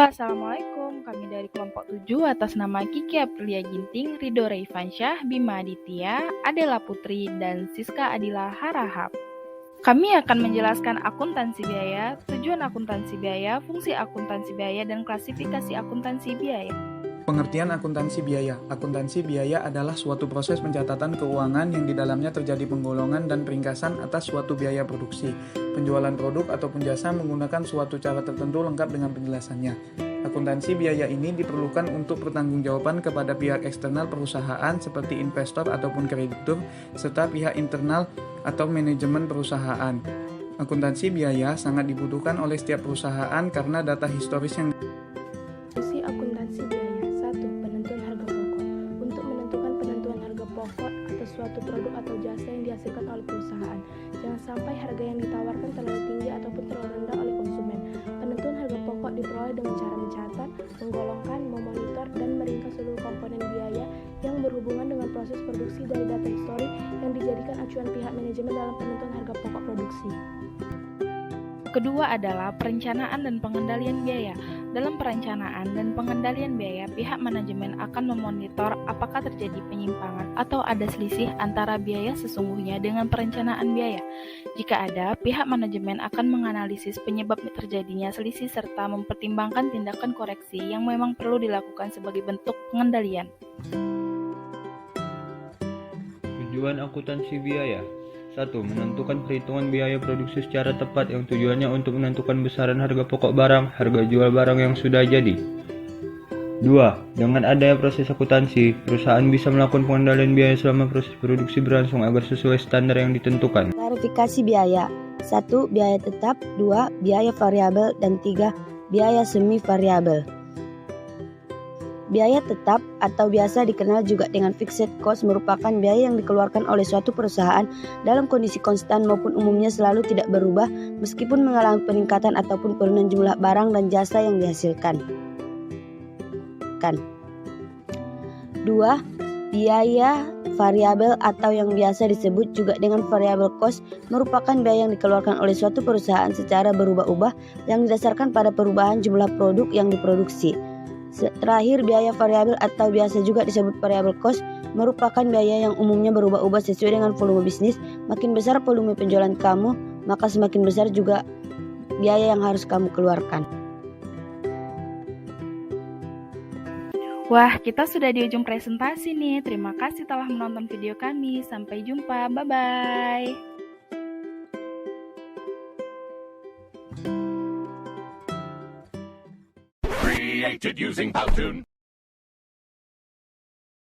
Halo, Assalamualaikum. Kami dari kelompok 7 atas nama Kiki Aprilia Ginting, Ridho Raifansyah, Bima Aditya, Adela Putri, dan Siska Adila Harahap. Kami akan menjelaskan akuntansi biaya, tujuan akuntansi biaya, fungsi akuntansi biaya, dan klasifikasi akuntansi biaya. Pengertian akuntansi biaya. Akuntansi biaya adalah suatu proses pencatatan keuangan yang di dalamnya terjadi penggolongan dan peringkasan atas suatu biaya produksi, penjualan produk ataupun jasa menggunakan suatu cara tertentu lengkap dengan penjelasannya. Akuntansi biaya ini diperlukan untuk pertanggungjawaban kepada pihak eksternal perusahaan seperti investor ataupun kreditur, serta pihak internal atau manajemen perusahaan. Akuntansi biaya sangat dibutuhkan oleh setiap perusahaan karena data historis yang Fungsi akuntansi biaya. 1. Penentuan harga pokok. Untuk menentukan penentuan harga pokok atas suatu produk atau jasa yang dihasilkan oleh perusahaan. Jangan sampai harga yang ditawarkan terlalu tinggi ataupun terlalu rendah oleh konsumen. Penentuan harga pokok diperoleh dengan cara mencatat, menggolongkan, memonitor, dan meringkas seluruh komponen biaya yang berhubungan dengan proses produksi dari data histori yang dijadikan acuan pihak manajemen dalam penentuan harga pokok produksi. Kedua adalah perencanaan dan pengendalian biaya. Dalam perencanaan dan pengendalian biaya, pihak manajemen akan memonitor apakah terjadi penyimpangan atau ada selisih antara biaya sesungguhnya dengan perencanaan biaya. Jika ada, pihak manajemen akan menganalisis penyebab terjadinya selisih serta mempertimbangkan tindakan koreksi yang memang perlu dilakukan sebagai bentuk pengendalian. Tujuan akuntansi biaya. 1. Menentukan perhitungan biaya produksi secara tepat yang tujuannya untuk menentukan besaran harga pokok barang, harga jual barang yang sudah jadi. 2. Dengan adanya proses akuntansi, perusahaan bisa melakukan pengendalian biaya selama proses produksi berlangsung agar sesuai standar yang ditentukan. Klarifikasi biaya. 1. Biaya tetap, 2. Biaya variabel, dan 3. Biaya semi variabel. Biaya tetap atau biasa dikenal juga dengan fixed cost merupakan biaya yang dikeluarkan oleh suatu perusahaan dalam kondisi konstan maupun umumnya selalu tidak berubah meskipun mengalami peningkatan ataupun penurunan jumlah barang dan jasa yang dihasilkan. 2. Biaya variabel atau yang biasa disebut juga dengan variable cost merupakan biaya yang dikeluarkan oleh suatu perusahaan secara berubah-ubah yang didasarkan pada perubahan jumlah produk yang diproduksi. Terakhir, biaya variabel atau biasa juga disebut variable cost merupakan biaya yang umumnya berubah-ubah sesuai dengan volume bisnis. Makin besar volume penjualan kamu, maka semakin besar juga biaya yang harus kamu keluarkan. Wah, kita sudah di ujung presentasi nih. Terima kasih telah menonton video kami. Sampai jumpa. Bye-bye. Created using Powtoon.